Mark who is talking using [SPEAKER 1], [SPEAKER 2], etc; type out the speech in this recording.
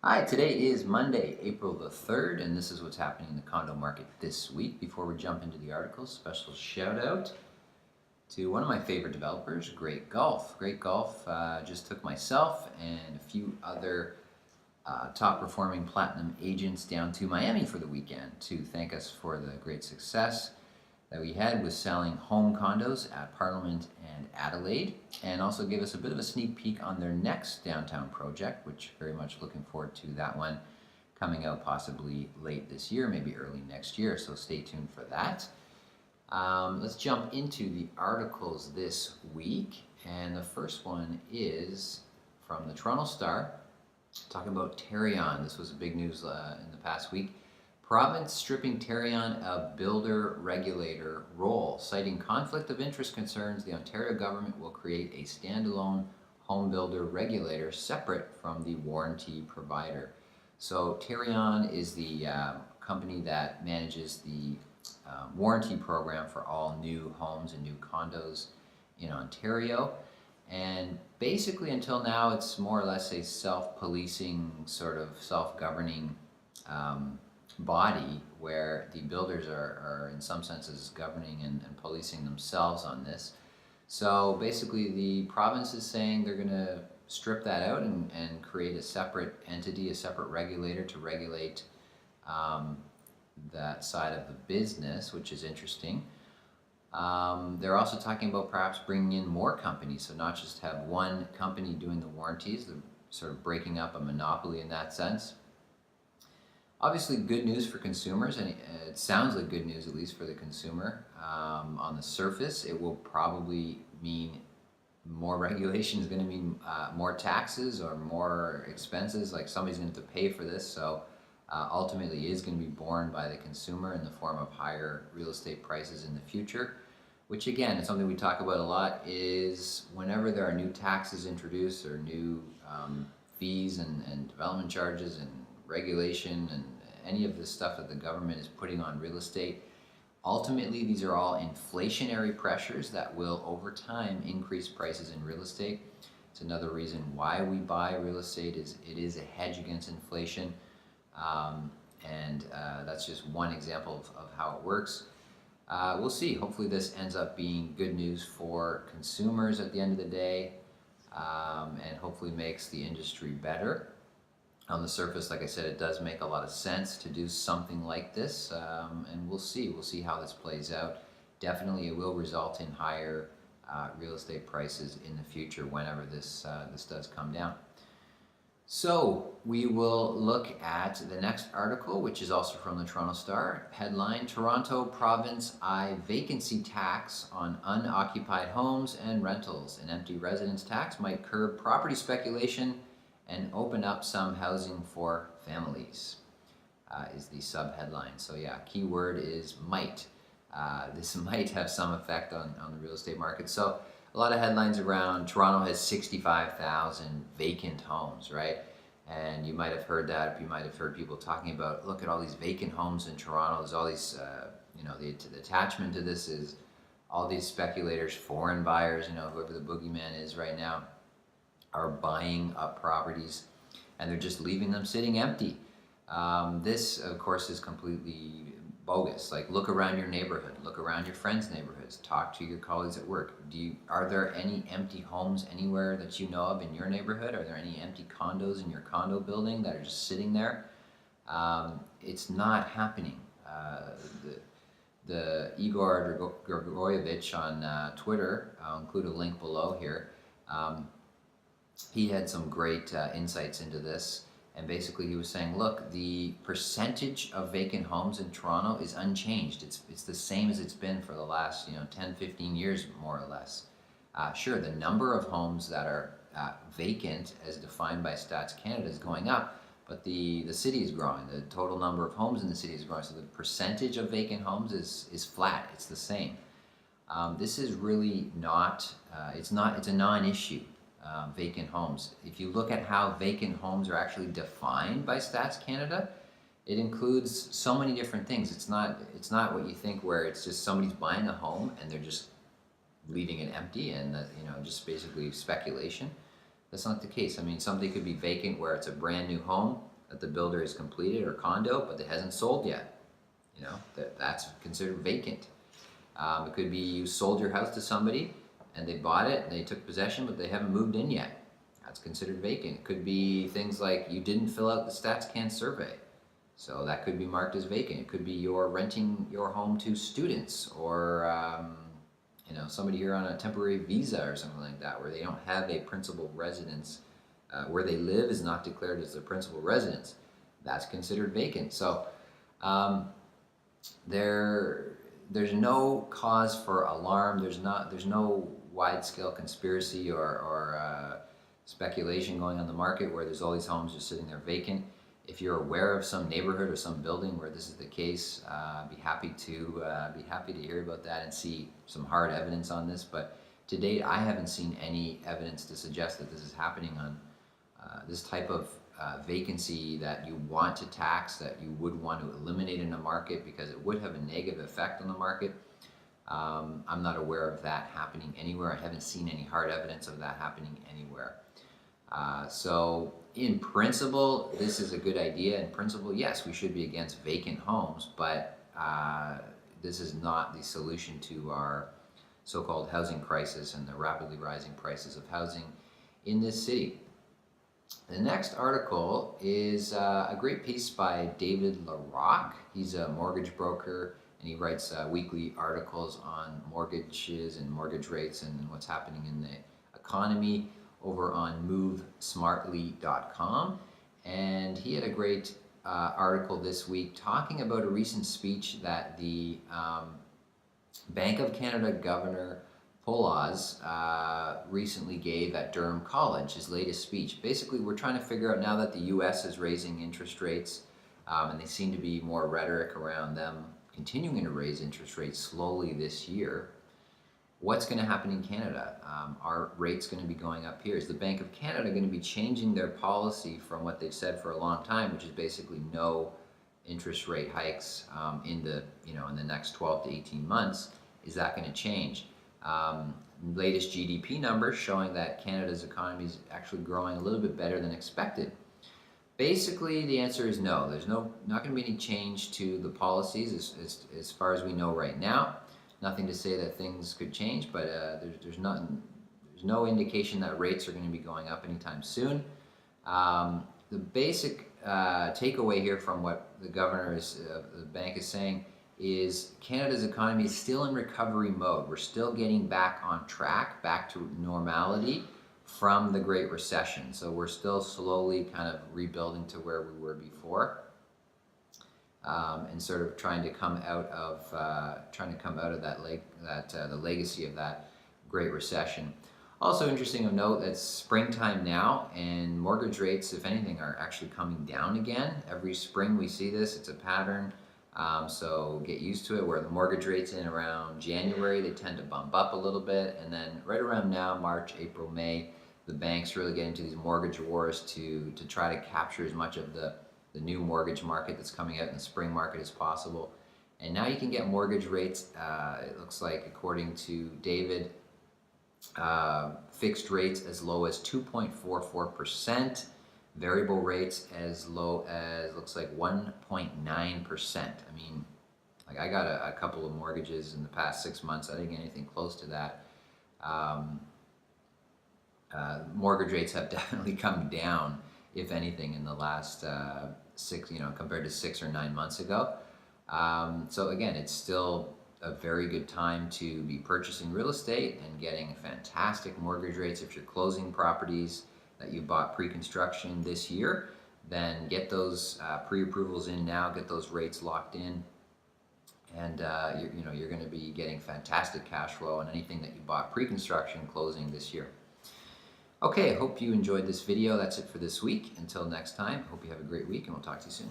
[SPEAKER 1] Hi, today is Monday, April the 3rd, and this is what's happening in the condo market this week. Before we jump into the articles, special shout out to one of my favorite developers, Great Golf. Great Golf just took myself and a few other top performing platinum agents down to Miami for the weekend to thank us for the great success that we had with selling home condos at Parliament and Adelaide, and also give us a bit of a sneak peek on their next downtown project, which very much looking forward to that one coming out possibly late this year, maybe early next year, so stay tuned for that. Let's jump into the articles this week, and the first one is from the Toronto Star, talking about Terrion. This was a big news in the past week. Province stripping Terrion of builder regulator role. Citing conflict of interest concerns, the Ontario government will create a standalone home builder regulator separate from the warranty provider. So Terrion is the company that manages the warranty program for all new homes and new condos in Ontario. And basically until now it's more or less a self-policing, sort of self-governing body where the builders are in some senses governing and policing themselves on this. So basically the province is saying they're going to strip that out and create a separate entity, a separate regulator to regulate that side of the business, which is interesting. They're also talking about perhaps bringing in more companies, so not just have one company doing the warranties. They're sort of breaking up a monopoly in that sense. Obviously good news for consumers, and it sounds like good news at least for the consumer. On the surface, it will probably mean more regulation is going to mean more taxes or more expenses, like somebody's going to have to pay for this, so ultimately it is going to be borne by the consumer in the form of higher real estate prices in the future, which again is something we talk about a lot. Is whenever there are new taxes introduced or new fees and development charges and regulation and any of this stuff that the government is putting on real estate, ultimately these are all inflationary pressures that will over time increase prices in real estate. It's another reason why we buy real estate, is it is a hedge against inflation, and that's just one example of how it works. We'll see. Hopefully this ends up being good news for consumers at the end of the day, and hopefully makes the industry better. On the surface, like I said, it does make a lot of sense to do something like this, and we'll see. We'll see how this plays out. Definitely it will result in higher real estate prices in the future whenever this does come down. So we will look at the next article, which is also from the Toronto Star. Headline: Toronto Province eye vacancy tax on unoccupied homes and rentals. An empty residence tax might curb property speculation and open up some housing for families, is the sub-headline. So yeah, key word is might. This might have some effect on the real estate market. So a lot of headlines around Toronto has 65,000 vacant homes, right? And you might have heard that. You might have heard people talking about, look at all these vacant homes in Toronto. There's all these, the attachment to this is all these speculators, foreign buyers, whoever the boogeyman is right now, are buying up properties and they're just leaving them sitting empty. This, of course, is completely bogus. Like, look around your neighborhood, look around your friends' neighborhoods, talk to your colleagues at work. Are there any empty homes anywhere that you know of in your neighborhood? Are there any empty condos in your condo building that are just sitting there? It's not happening. The Igor Grigorievich on Twitter, I'll include a link below here, he had some great insights into this, and basically he was saying, look, the percentage of vacant homes in Toronto is unchanged. It's the same as it's been for the last 10, 15 years, more or less. Sure, the number of homes that are vacant, as defined by Stats Canada, is going up, but the city is growing. The total number of homes in the city is growing, so the percentage of vacant homes is flat. It's the same. This is really not. It's a non-issue. Vacant homes. If you look at how vacant homes are actually defined by Stats Canada, It includes so many different things. It's not what you think, where it's just somebody's buying a home and they're just leaving it empty and just basically speculation. That's not the case. I mean, something could be vacant where it's a brand new home that the builder has completed, or condo, but it hasn't sold yet. That's considered vacant. It could be you sold your house to somebody and they bought it and they took possession, but they haven't moved in yet. That's considered vacant. It could be things like you didn't fill out the StatsCan survey, so that could be marked as vacant. It could be you're renting your home to students, or somebody here on a temporary visa or something like that, where they don't have a principal residence, where they live is not declared as their principal residence. That's considered vacant. So there's no cause for alarm. There's no wide-scale conspiracy or speculation going on the market where there's all these homes just sitting there vacant. If you're aware of some neighborhood or some building where this is the case, be happy to hear about that and see some hard evidence on this. But to date, I haven't seen any evidence to suggest that this is happening on this type of vacancy that you want to tax, that you would want to eliminate in a market because it would have a negative effect on the market. I'm not aware of that happening anywhere. I haven't seen any hard evidence of that happening anywhere. So in principle, this is a good idea. In principle, yes, we should be against vacant homes, but this is not the solution to our so-called housing crisis and the rapidly rising prices of housing in this city. The next article is a great piece by David LaRocque. He's a mortgage broker, and he writes weekly articles on mortgages and mortgage rates and what's happening in the economy over on movesmartly.com. And he had a great article this week talking about a recent speech that the Bank of Canada Governor Polaz recently gave at Durham College, his latest speech. Basically, we're trying to figure out, now that the US is raising interest rates, and they seem to be more rhetoric around them continuing to raise interest rates slowly this year, what's going to happen in Canada? Are rates going to be going up here? Is the Bank of Canada going to be changing their policy from what they've said for a long time, which is basically no interest rate hikes in the next 12 to 18 months? Is that going to change? Latest GDP numbers showing that Canada's economy is actually growing a little bit better than expected. Basically, the answer is no. There's not going to be any change to the policies as far as we know right now. Nothing to say that things could change, but there's no indication that rates are going to be going up anytime soon. The basic takeaway here from what the governor the bank is saying is Canada's economy is still in recovery mode. We're still getting back on track, back to normality from the Great Recession. So we're still slowly kind of rebuilding to where we were before, and sort of trying to come out of the legacy of that Great Recession. Also interesting of note, that it's springtime now, and mortgage rates, if anything, are actually coming down again. Every spring we see this. It's a pattern. So get used to it, where the mortgage rates in around January, they tend to bump up a little bit, and then right around now, March, April, May, the banks really get into these mortgage wars to try to capture as much of the new mortgage market that's coming out in the spring market as possible. And now you can get mortgage rates, it looks like, according to David, fixed rates as low as 2.44%, variable rates as low as, looks like, 1.9%. I mean, like, I got a couple of mortgages in the past 6 months. I didn't get anything close to that. Mortgage rates have definitely come down, if anything, in the last compared to 6 or 9 months ago. So again, it's still a very good time to be purchasing real estate and getting fantastic mortgage rates. If you're closing properties that you bought pre-construction this year, then get those pre-approvals in now, get those rates locked in, and you're going to be getting fantastic cash flow on anything that you bought pre-construction closing this year. Okay, I hope you enjoyed this video. That's it for this week. Until next time, hope you have a great week, and we'll talk to you soon.